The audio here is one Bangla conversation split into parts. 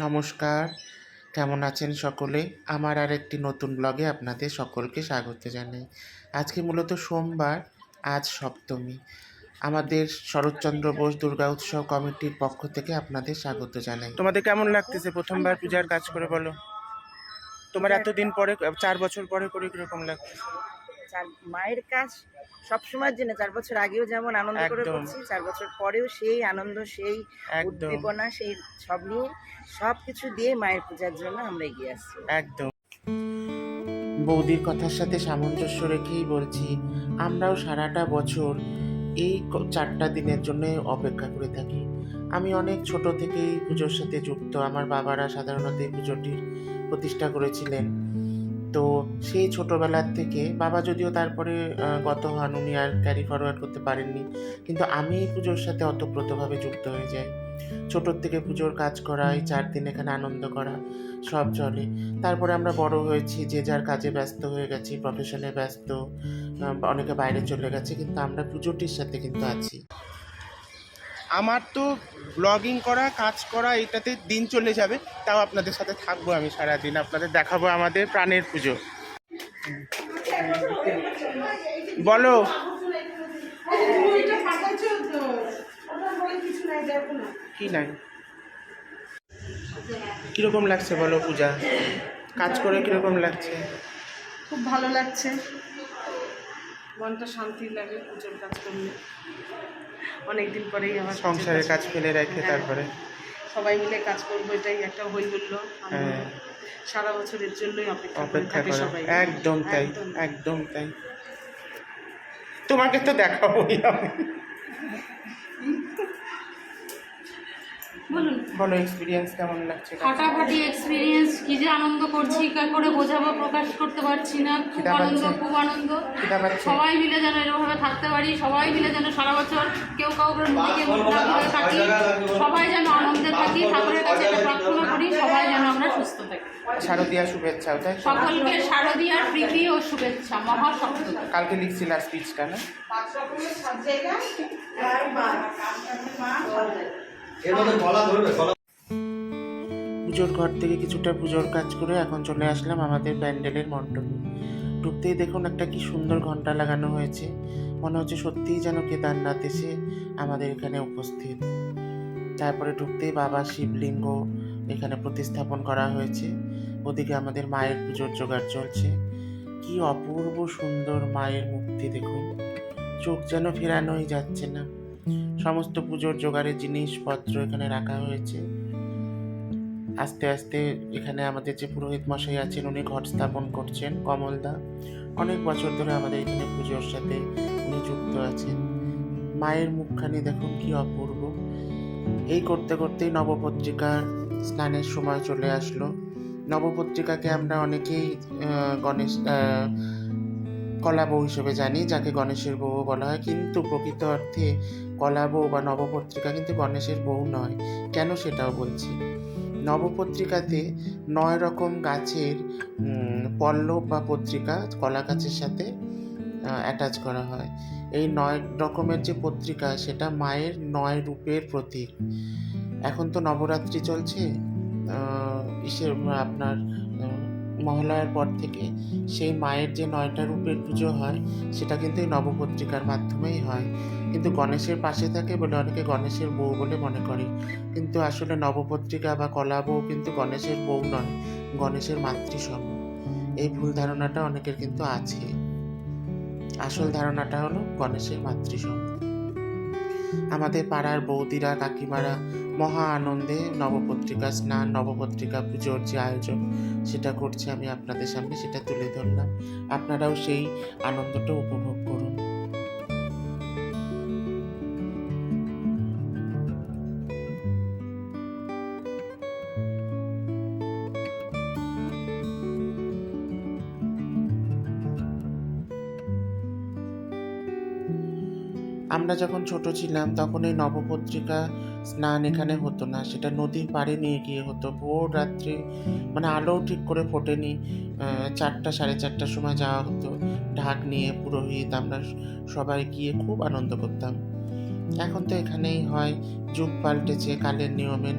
নমস্কার, কেমন আছেন সকলে? আমার আরেকটি নতুন ব্লগে আপনাদের সকলকে স্বাগত জানাই। আজকে মূলত সোমবার, আজ সপ্তমী। আমাদের শরৎচন্দ্র বোস দুর্গা উৎসব কমিটির পক্ষ থেকে আপনাদের স্বাগত জানাই। তোমাদের কেমন লাগতেছে প্রথমবার পূজার কাজ করে বলো? তোমার এতদিন পরে 4 বছর পরে করে কিরকম লাগতেছে? মায়ের কাজ সবসময়ের জন্য 4 বছর আগেও যেমন আনন্দ করে একদম। করছি, 4 বছর পরেও সেই আনন্দ, সেই একদম উদ্দীপনা, সেই সব নিয়ে সবকিছু দিয়ে মায়ের পূজার জন্য আমরা এগিয়ে আসছি। একদম। বৌদির কথার সাথে সামঞ্জস্য রেখেই বলছি, আমরাও সারাটা বছর এই 4টা দিনের জন্য অপেক্ষা করে থাকি। আমি অনেক ছোট থেকেই পুজোর সাথে যুক্ত। আমার বাবারা সাধারণত এই পুজোটির প্রতিষ্ঠা করেছিলেন। তো সেই ছোটোবেলার থেকে বাবা যদিও তারপরে গত হন, উনি আর ক্যারি ফরওয়ার্ড করতে পারেননি, কিন্তু আমি এই পুজোর সাথে অতপ্রতভাবে যুক্ত হয়ে যাই। ছোটোর থেকে পুজোর কাজ করা, এই 4 দিন এখানে আনন্দ করা, সব চলে। তারপরে আমরা বড় হয়েছি, যে যার কাজে ব্যস্ত হয়ে গেছি, প্রফেশনে ব্যস্ত, অনেকে বাইরে চলে গেছে, কিন্তু আমরা পুজোটির সাথে কিন্তু আছি। আমার তো ব্লগিং করা, কাজ করা, এটাতে দিন চলে যাবে, তাও আপনাদের সাথে থাকবো আমি সারাদিন, আপনাদের দেখাবো আমাদের প্রাণের পুজো। বলো, কি নাই, কিরকম লাগছে বলো পূজা কাজ করে? কিরকম লাগছে? খুব ভালো লাগছে, মনটা শান্তি লাগে পুজোর কাজ করলে। অনেকদিন পরেই আমার সংসারের কাজ ফেলে রেখে তারপরে সবাই মিলে কাজ করবো, এটাই একটা হই হুল্লো। হ্যাঁ, সারা বছরের জন্যই অপেক্ষা করে সবাই। একদম তাই, একদম তাই। তোমাকে তো দেখাবোই আমি। বলো, এক্সপিরিয়েন্স কেমন লাগছে? ফাটাফাটি এক্সপিরিয়েন্স, কি যে আনন্দ করছি, কা করে বোঝাবো, প্রকাশ করতে পারছি না। খুব আনন্দ, খুব আনন্দ। সবাই মিলে যেন এরকমভাবে থাকতে পারি, সবাই মিলে যেন সারা বছর কেউ কাউকে মুখে মুখ না করে থাকি, সবাই যেন আনন্দে থাকি। ঠাকুরের কাছে এটা প্রার্থনা করি, সবাই যেন আমরা সুস্থ থাকি। শারদীয়া শুভেচ্ছাও, তাই সকলকে শারদীয়ার প্রীতি ও শুভেচ্ছা। মহাসপ্তমী কালকে লিখছিল স্পিচটা, না? পুজোর ঘর থেকে কিছুটা পুজোর কাজ করে এখন চলে আসলাম আমাদের প্যান্ডেলের মণ্ডপে। ঢুকতেই দেখুন একটা কি সুন্দর ঘন্টা লাগানো হয়েছে, মনে হচ্ছে সত্যিই যেন কেদারনাথ এসে আমাদের এখানে উপস্থিত। তারপরে ঢুকতেই বাবা শিবলিঙ্গ এখানে প্রতিস্থাপন করা হয়েছে। ওদিকে আমাদের মায়ের পুজোর জোগাড় চলছে। কি অপূর্ব সুন্দর মায়ের মূর্তি দেখুন, চোখ যেন ফেরানোই যাচ্ছে না। সমস্ত পুজোর জোগাড়ের জিনিসপত্র এখানে রাখা হয়েছে। আস্তে আস্তে এখানে আমাদের যে পুরোহিত মশাই আছেন, উনি ঘট স্থাপন করছেন, কমলদা। অনেক বছর ধরে আমাদের এখানে পুজোর সাথে উনি যুক্ত আছেন। মায়ের মুখখানি দেখুন কি অপূর্ব। এই করতে করতেই নবপত্রিকার স্নানের সময় চলে আসলো। নবপত্রিকাকে আমরা অনেকেই গণেশ কলা বউ হিসেবে জানি, যাকে গণেশের বউ বলা হয়, কিন্তু প্রকৃত অর্থে কলা বউ বা নবপত্রিকা কিন্তু গণেশের বউ নয়। কেন সেটাও বলছি। নবপত্রিকাতে 9 রকম গাছের পল্লব বা পত্রিকা কলা গাছের সাথে অ্যাটাচ করা হয়। এই 9 রকমের যে পত্রিকা, সেটা মায়ের 9 রূপের প্রতীক। এখন তো নবরাত্রি চলছে, আপনার মহালয়ার পর থেকে সেই মায়ের যে 9টা রূপের পুজো হয়, সেটা কিন্তু এই নবপত্রিকার মাধ্যমেই হয়। কিন্তু গণেশের পাশে থাকে বলে অনেকে গণেশের বউ বলে মনে করে, কিন্তু আসলে নবপত্রিকা বা কলা বউ কিন্তু গণেশের বউ নয়, গণেশের মাতৃসম। এই ভুল ধারণাটা অনেকের কিন্তু আছে। আসল ধারণাটা হলো গণেশের মাতৃসম। আমাদের পাড়ার বৌদিরা, কাকিমারা মহা আনন্দে নবপত্রিকা স্নান, নবপত্রিকা পুজোর যে আয়োজন সেটা করছে। আমি আপনাদের সামনে সেটা তুলে ধরলাম, আপনারাও সেই আনন্দটা উপভোগ করুন। আমরা যখন ছোট ছিলাম তখন এই নবপত্রিকা স্নান এখানে হতো না, সেটা নদীর পাড়ে নিয়ে গিয়ে হতো। ভোর রাত্রে, মানে আলোও ঠিক করে ফোটেনি, 4টা 4:30টার সময় যাওয়া হতো ঢাক নিয়ে, পুরোহিত, আমরা সবাই গিয়ে খুব আনন্দ করতাম। এখন তো এখানেই হয়, যুগ পাল্টেছে, কালের নিয়মে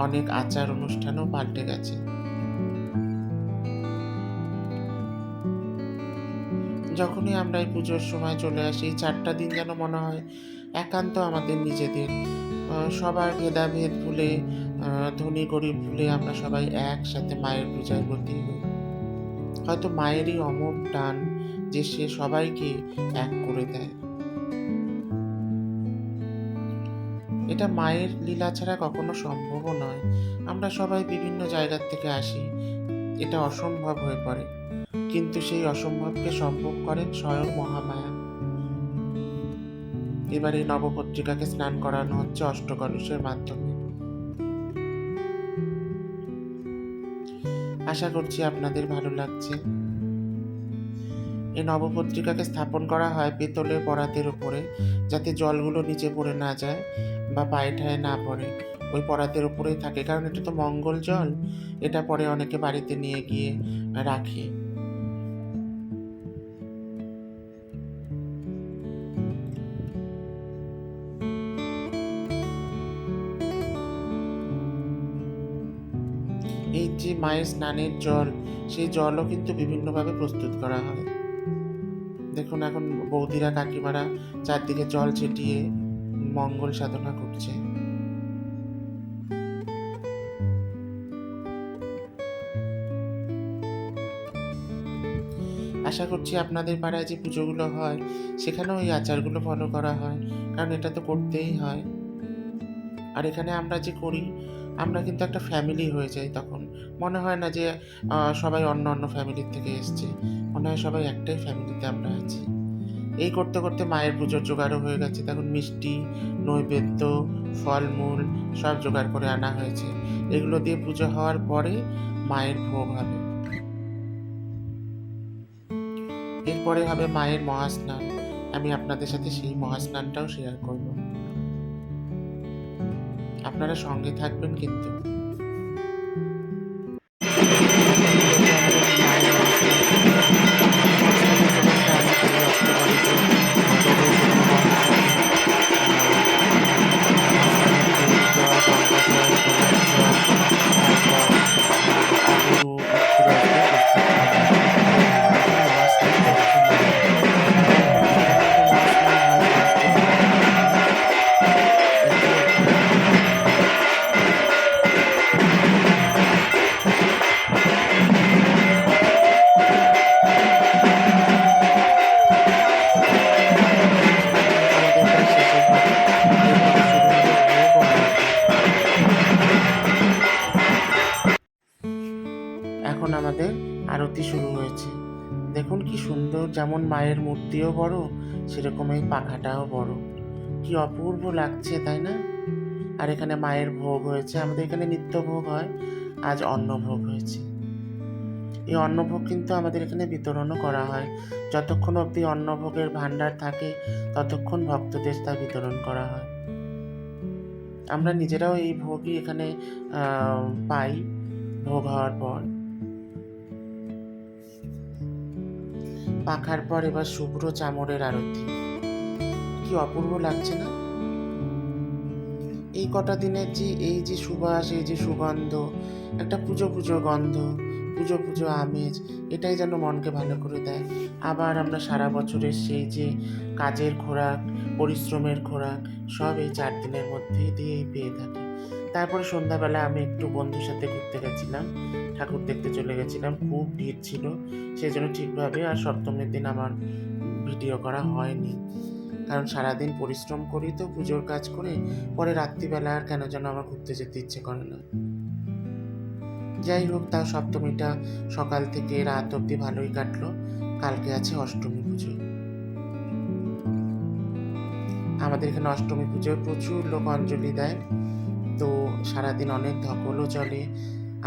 অনেক আচার অনুষ্ঠানও পাল্টে গেছে। যখনই আমরা এই পুজোর সময় চলে আসি, এই 4টা দিন যেন মনে হয় একান্ত আমাদের নিজেদের। সবার ভেদাভেদ ভুলে, ধনী গরিব ভুলে আমরা সবাই একসাথে মায়ের পূজায় ব্রতী হই। হয়তো মায়েরই অমোঘ টান যে সে সবাইকে এক করে দেয়। এটা মায়ের লীলা ছাড়া কখনো সম্ভবও নয়। আমরা সবাই বিভিন্ন জায়গার থেকে আসি, এটা অসম্ভব হয়ে পড়ে, কিন্তু সেই অসম্ভবকে সম্ভব করেন স্বয়ং মহামায়া। এবার এই নবপত্রিকাকে স্নান করানো হচ্ছে অষ্টকলসের মাধ্যমে। আশা করছি আপনাদের ভালো লাগছে। এই নবপত্রিকাকে স্থাপন করা হয় পেতলের পরাতের উপরে, যাতে জলগুলো নিচে পড়ে না যায় বা পায়ে ঠায়ে না পড়ে। ওই পরাতের উপরেই থাকে, কারণ এটা তো মঙ্গল জল। এটা পরে অনেকে বাড়িতে নিয়ে গিয়ে রাখে। এই যে মায়ের স্নানের জল, সেই জলও কিন্তু বিভিন্নভাবে প্রস্তুত করা হয়। দেখুন এখন বৌদিরা কাকিমারা চারদিকে জল ছিটিয়ে মঙ্গল সাধনা করছে। আশা করছি আপনাদের পাড়ায় যে পুজোগুলো হয় সেখানেও এই আচারগুলো ফলো করা হয়, কারণ এটা তো করতেই হয়। আর এখানে আমরা যে করি, আমরা কিন্তু একটা ফ্যামিলি হয়ে যাই। তখন মনে হয় না যে সবাই অন্য অন্য ফ্যামিলির থেকে এসছে, মনে হয় সবাই একটাই ফ্যামিলিতে আমরা আছি। এই করতে করতে মায়ের পুজোর জোগাড়ও হয়ে গেছে। তখন মিষ্টি, নৈবেদ্য, ফলমূল সব জোগাড় করে আনা হয়েছে। এগুলো দিয়ে পুজো হওয়ার পরে মায়ের ভোগ হবে। এরপরে হবে মায়ের মহাস্নান। আমি আপনাদের সাথে সেই মহাস্নানটাও শেয়ার করব। আপনারা সঙ্গে থাকবেন কিন্তু। এখন আমাদের আরতি শুরু হয়েছে। দেখুন কি সুন্দর, যেমন মায়ের মূর্তিও বড়, সেরকম এই পাখাটাও বড়। কি অপূর্ব লাগছে, তাই না? আর এখানে মায়ের ভোগ হয়েছে। আমাদের এখানে নিত্য ভোগ হয়, আজ অন্নভোগ হয়েছে। এই অন্নভোগ কিন্তু আমাদের এখানে বিতরণও করা হয়। যতক্ষণ অবধি অন্নভোগের ভাণ্ডার থাকে ততক্ষণ ভক্তদের তা বিতরণ করা হয়। আমরা নিজেরাও এই ভোগই এখানে পাই ভোগ হওয়ার পর। পাখার পর এবার শুভ্র চামরের আরতি। কি অপূর্ব লাগছে না? এই কটা দিনের যে এই যে সুবাস, এই যে সুগন্ধ, একটা পুজো পুজো গন্ধ, পুজো পুজো আমেজ, এটাই যেন মনকে ভালো করে দেয়। আবার আমরা সারা বছরের সেই যে কাজের খোরাক, পরিশ্রমের খোরাক সব এই 4 দিনের মধ্যে দিয়েই পেয়ে থাকি। তারপরে সন্ধ্যাবেলা আমি একটু বন্ধুর সাথে ঘুরতে গেছিলাম, ঠাকুর দেখতে চলে গেছিলাম। খুব ভিড় ছিল, সেই জন্য ঠিকভাবে আর সপ্তমীর দিন আমার ভিডিও করা হয়নি। কারণ সারাদিন পরিশ্রম করি তো পুজোর কাজ করে, পরে রাত্রিবেলা আর কেন যেন আমার ঘুরতে যেতে ইচ্ছে করে না। যাই হোক, তাও সপ্তমীটা সকাল থেকে রাত অবধি ভালোই কাটলো। কালকে আছে অষ্টমী পুজো। আমাদের এখানে অষ্টমী পুজোয় প্রচুর লোক অঞ্জলি দেয়, তো সারাদিন অনেক ধকলও চলে।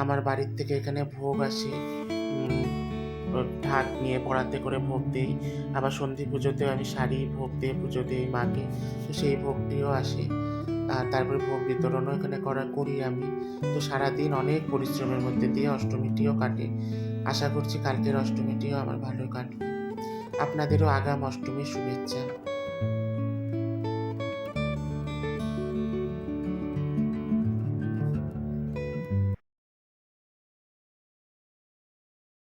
আমার বাড়ির থেকে এখানে ভোগ আসে, ঢাক নিয়ে পড়াতে করে ভোগ দিই। আবার সন্ধি পুজোতেও আমি শাড়ি ভোগ দিয়ে পুজো দিই মাকে, তো সেই ভোগটিও আসে। আর তারপরে ভোগ বিতরণও এখানে করি আমি। তো সারাদিন অনেক পরিশ্রমের মধ্যে দিয়ে অষ্টমীটিও কাটে। আশা করছি কালকের অষ্টমীটিও আমার ভালো কাটবে। আপনাদেরও আগাম অষ্টমীর শুভেচ্ছা।